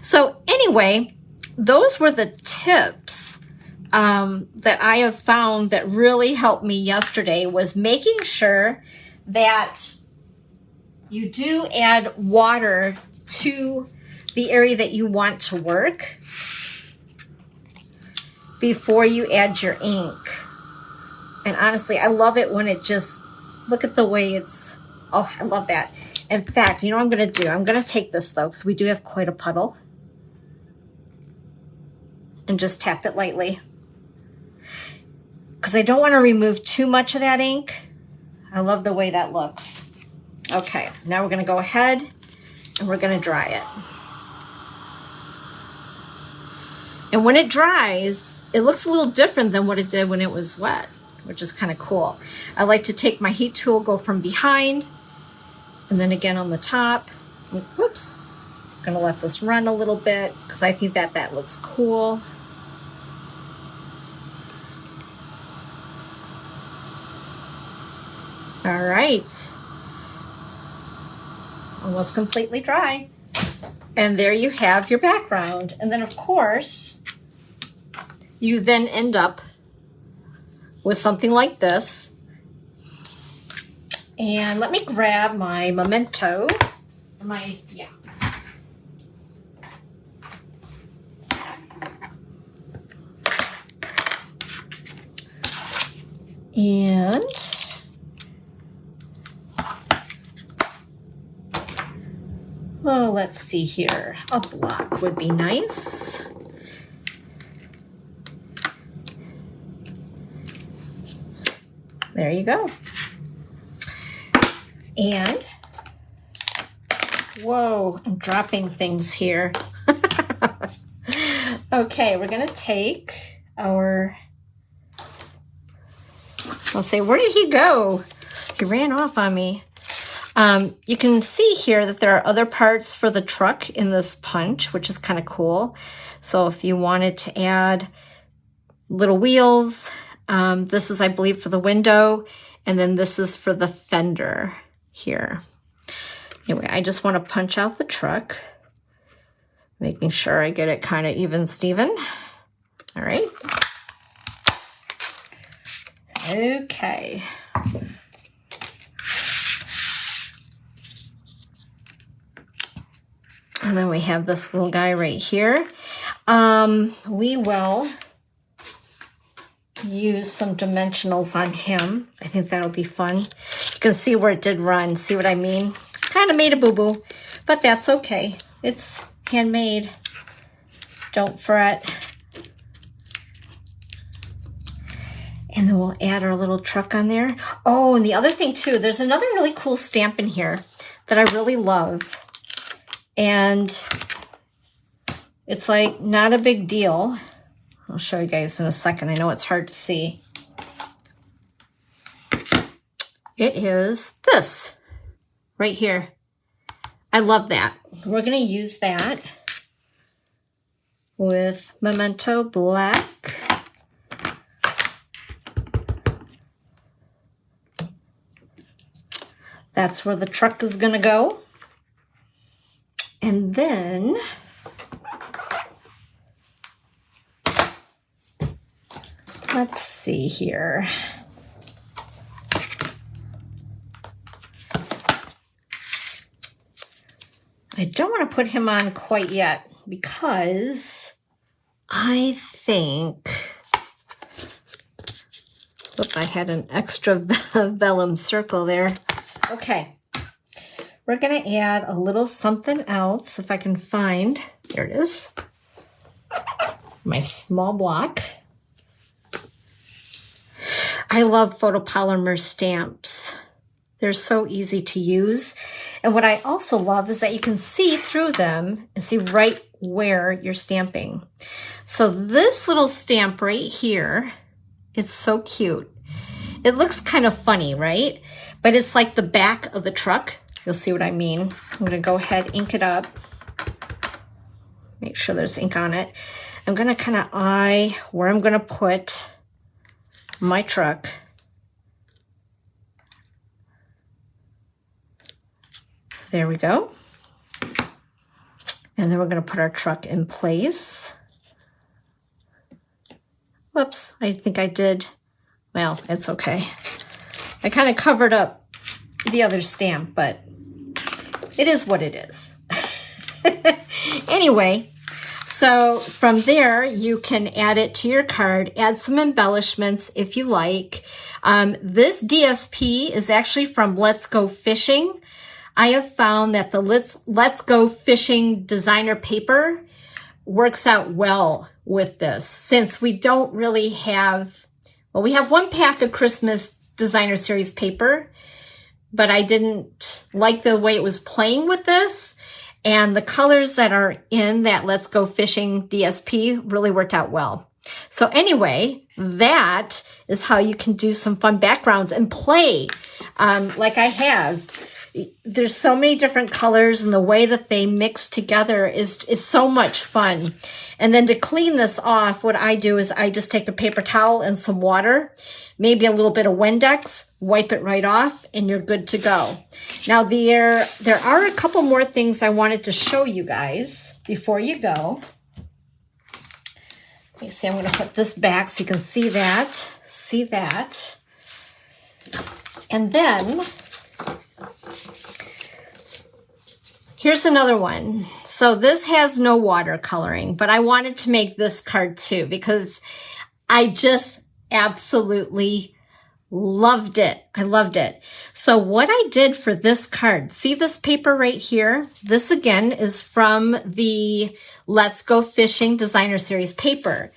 So anyway, those were the tips that I have found that really helped me yesterday, was making sure that you do add water to the area that you want to work before you add your ink. And honestly, I love it when it just, look at the way it's, oh, I love that. In fact, you know what I'm going to do? I'm going to take this though, because we do have quite a puddle. And just tap it lightly. Because I don't want to remove too much of that ink. I love the way that looks. Okay, now we're going to go ahead and we're going to dry it. And when it dries, it looks a little different than what it did when it was wet, which is kind of cool. I like to take my heat tool, go from behind, and then again on the top. Whoops. I'm going to let this run a little bit because I think that that looks cool. All right. Almost completely dry. And there you have your background. And then of course, you then end up with something like this. And let me grab my memento. And oh, let's see here. A block would be nice. There you go. And, whoa, I'm dropping things here. Okay, we're gonna take our, I'll say, where did he go? He ran off on me. You can see here that there are other parts for the truck in this punch, which is kind of cool. So if you wanted to add little wheels, this is, I believe, for the window, and then this is for the fender here. Anyway, I just want to punch out the truck, making sure I get it kind of even Steven. All right. Okay. And then we have this little guy right here. We will use some dimensionals on him. I think that'll be fun. You can see where it did run. See what I mean? Kind of made a boo-boo, but that's okay. It's handmade. Don't fret. And then we'll add our little truck on there. Oh, and the other thing too, there's another really cool stamp in here that I really love. And it's like not a big deal. I'll show you guys in a second. I know it's hard to see. It is this right here. I love that. We're going to use that with Memento Black. That's where the truck is going to go. And then let's see here. I don't want to put him on quite yet because I think, I had an extra vellum circle there. Okay, we're going to add a little something else if I can find, here it is, my small block. I love photopolymer stamps. They're so easy to use. And what I also love is that you can see through them and see right where you're stamping. So this little stamp right here, it's so cute. It looks kind of funny, right? But it's like the back of the truck. You'll see what I mean. I'm going to go ahead, ink it up. Make sure there's ink on it. I'm going to kind of eye where I'm going to put my truck. There we go. And then we're going to put our truck in place. Whoops, I think I did. Well, it's okay. I kind of covered up the other stamp, but it is what it is. Anyway, so from there, you can add it to your card, add some embellishments if you like. This DSP is actually from Let's Go Fishing. I have found that the Let's Go Fishing designer paper works out well with this, since we don't really have, well, we have one pack of Christmas designer series paper, but I didn't like the way it was playing with this. And the colors that are in that Let's Go Fishing DSP really worked out well. So anyway, that is how you can do some fun backgrounds and play like I have. There's so many different colors, and the way that they mix together is so much fun. And then to clean this off, what I do is I just take a paper towel and some water, maybe a little bit of Windex, wipe it right off, and you're good to go. Now there are a couple more things I wanted to show you guys before you go. Let me see, I'm going to put this back so you can see that. See that. And then here's another one. So this has no watercoloring, but I wanted to make this card too because I just absolutely loved it. I loved it. So what I did for this card, see this paper right here? This again is from the Let's Go Fishing Designer Series paper.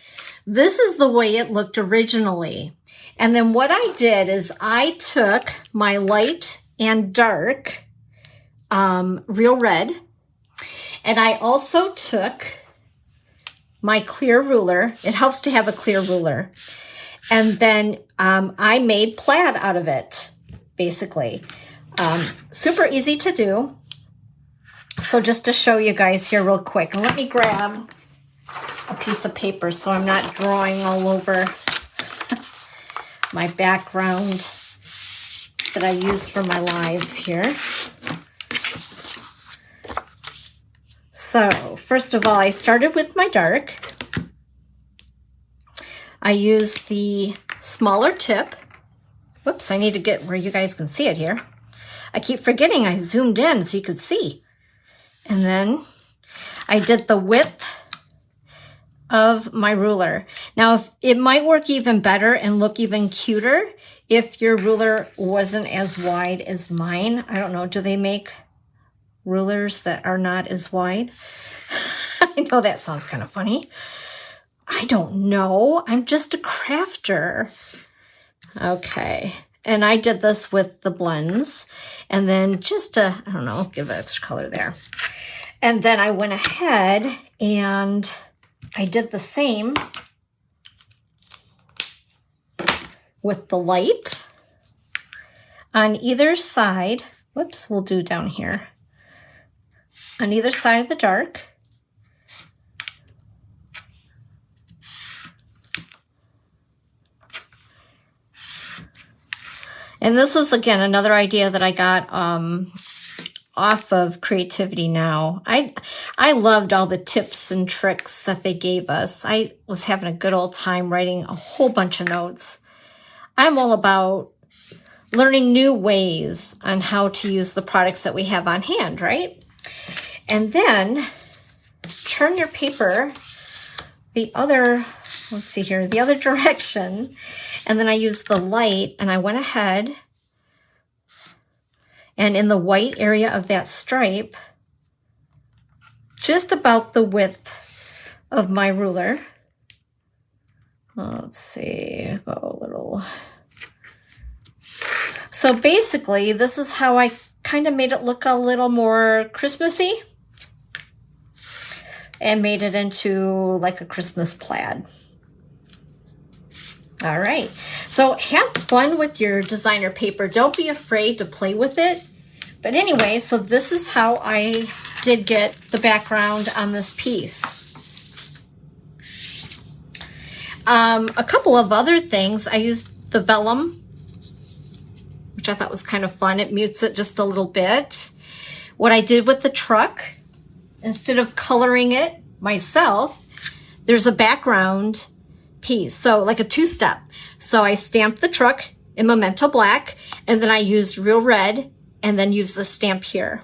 This is the way it looked originally. And then what I did is I took my light and dark real red, and I also took my clear ruler. It helps to have a clear ruler. And then I made plaid out of it, basically. Super easy to do. So just to show you guys here real quick, and let me grab a piece of paper so I'm not drawing all over my background that I use for my lives here. So first of all, I started with my dark. I used the smaller tip. Whoops, I need to get where you guys can see it here. I keep forgetting I zoomed in so you could see. And then I did the width of my ruler. Now, it might work even better and look even cuter if your ruler wasn't as wide as mine. I don't know, do they make rulers that are not as wide? I know that sounds kind of funny. I don't know. I'm just a crafter. Okay, and I did this with the blends, and then just to, I don't know, give it extra color there. And then I went ahead and I did the same with the light on either side. Whoops, we'll do down here. On either side of the dark. And this is, again, another idea that I got off of Creativity Now. I loved all the tips and tricks that they gave us. I was having a good old time writing a whole bunch of notes. I'm all about learning new ways on how to use the products that we have on hand, right? And then turn your paper the other, let's see here, the other direction. And then I used the light and I went ahead and in the white area of that stripe, just about the width of my ruler. Let's see, go a little. So basically, this is how I kind of made it look a little more Christmassy and made it into like a Christmas plaid. All right, so have fun with your designer paper. Don't be afraid to play with it. But anyway, so this is how I did get the background on this piece. A couple of other things, I used the vellum, which I thought was kind of fun. It mutes it just a little bit. What I did with the truck, instead of coloring it myself, there's a background piece, so like a two-step. So I stamped the truck in Memento Black, and then I used Real Red, and then used the stamp here.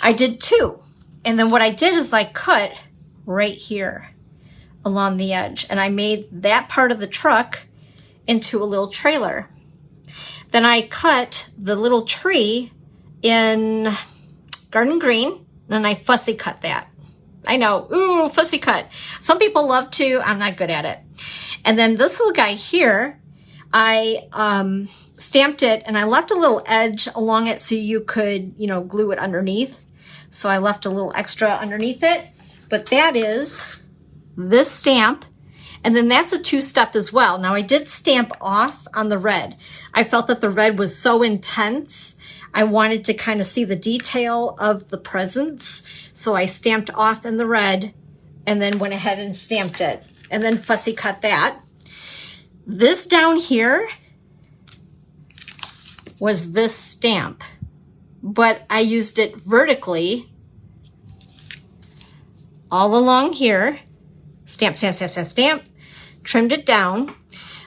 I did two, and then what I did is I cut right here along the edge, and I made that part of the truck into a little trailer. Then I cut the little tree in Garden Green, and I fussy cut that. I know, ooh, fussy cut. Some people love to, I'm not good at it. And then this little guy here, I stamped it and I left a little edge along it so you could, you know, glue it underneath. So I left a little extra underneath it, but that is this stamp. And then that's a two-step as well. Now I did stamp off on the red. I felt that the red was so intense. I wanted to kind of see the detail of the presents. So I stamped off in the red and then went ahead and stamped it and then fussy cut that. This down here was this stamp, but I used it vertically all along here. Stamp, stamp, stamp, stamp, stamp. Trimmed it down.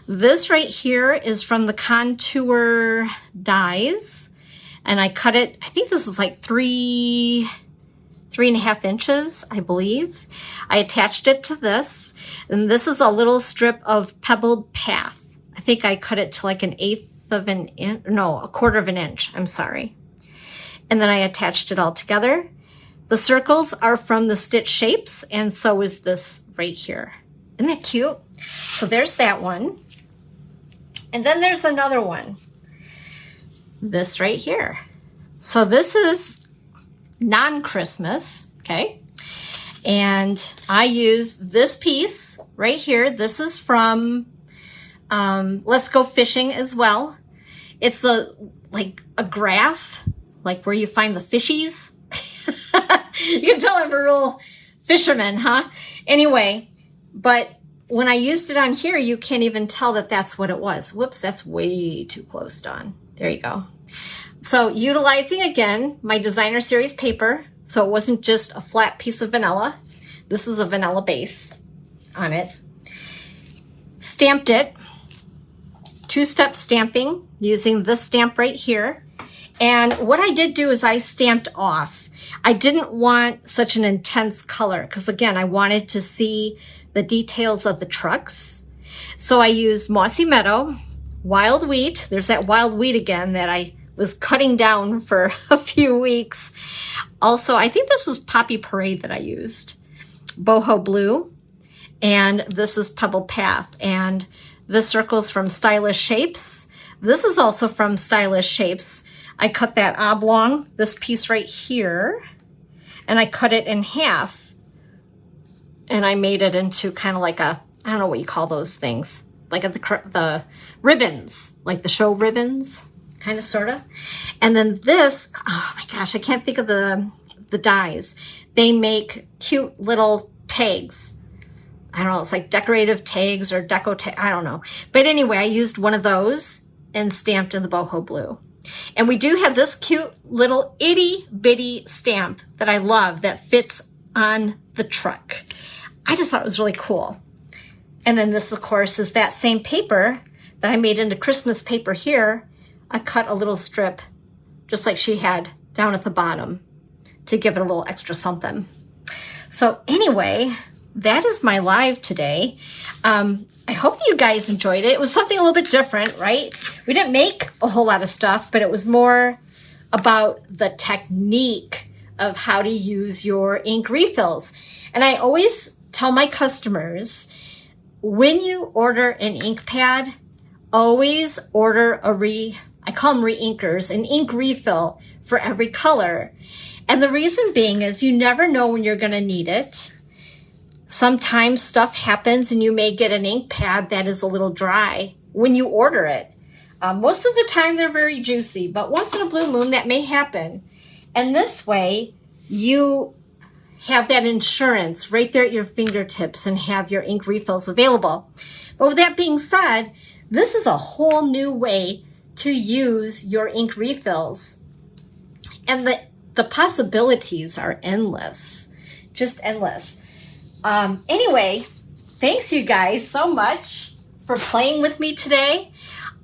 This right here is from the Contour dies, and I cut it, I think this is like 3.5 inches, I believe. I attached it to this, and this is a little strip of pebbled path. I think I cut it to like an 1/8 of an inch, no, 1/4 of an inch, I'm sorry. And then I attached it all together. The circles are from the stitch shapes, and so is this right here. Isn't that cute? So there's that one. And then there's another one. This right here. So this is non-Christmas, okay? And I used this piece right here. This is from Let's Go Fishing as well. It's like a graph, like where you find the fishies. You can tell I'm a real fisherman, huh? Anyway, but when I used it on here, you can't even tell that that's what it was. Whoops, that's way too close, Dawn. There you go. So utilizing, again, my designer series paper. So it wasn't just a flat piece of vanilla. This is a vanilla base on it. Stamped it. Two-step stamping using this stamp right here. And what I did do is I stamped off. I didn't want such an intense color because, again, I wanted to see the details of the trucks. So I used Mossy Meadow, Wild Wheat. There's that wild wheat again that I was cutting down for a few weeks. Also, I think this was Poppy Parade that I used. Boho Blue. and this is Pebble Path, and this circle's from Stylish Shapes. This is also from Stylish Shapes. I cut that oblong, this piece right here, and I cut it in half, and I made it into kind of like a, I don't know what you call those things, like the ribbons, like the show ribbons, kind of, sort of. And then this, oh my gosh, I can't think of the dies. They make cute little tags. I don't know, it's like decorative tags or deco tag, I don't know. But anyway, I used one of those and stamped in the boho blue. And we do have this cute little itty bitty stamp that I love that fits on the truck. I just thought it was really cool. And then this, of course, is that same paper that I made into Christmas paper here. I cut a little strip just like she had down at the bottom to give it a little extra something. So anyway, that is my live today. I hope that you guys enjoyed it. It was something a little bit different, right? We didn't make a whole lot of stuff, but it was more about the technique of how to use your ink refills. And I always tell my customers, when you order an ink pad, always order I call them re-inkers, an ink refill for every color. And the reason being is you never know when you're going to need it. Sometimes stuff happens and you may get an ink pad that is a little dry when you order it. Most of the time they're very juicy, but once in a blue moon that may happen. And this way you have that insurance right there at your fingertips and have your ink refills available. But with that being said, this is a whole new way to use your ink refills. And the possibilities are endless, just endless. Anyway, thanks you guys so much for playing with me today.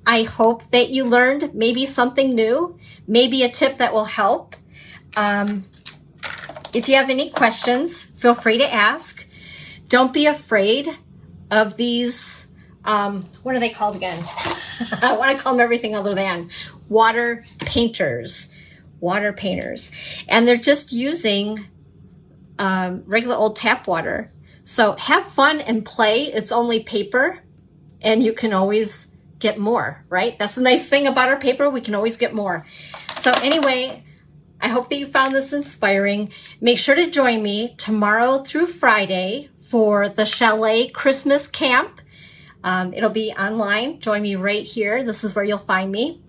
I hope that you learned maybe something new, maybe a tip that will help. If you have any questions, feel free to ask. Don't be afraid of these, what are they called again? I want to call them everything other than water painters. And they're just using regular old tap water. So have fun and play. It's only paper and you can always get more, right? That's the nice thing about our paper. We can always get more. So anyway, I hope that you found this inspiring. Make sure to join me tomorrow through Friday for the Chalet Christmas Camp. It'll be online. Join me right here. This is where you'll find me.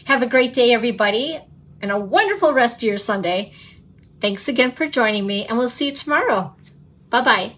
Have a great day, everybody, and a wonderful rest of your Sunday. Thanks again for joining me, and we'll see you tomorrow. Bye-bye.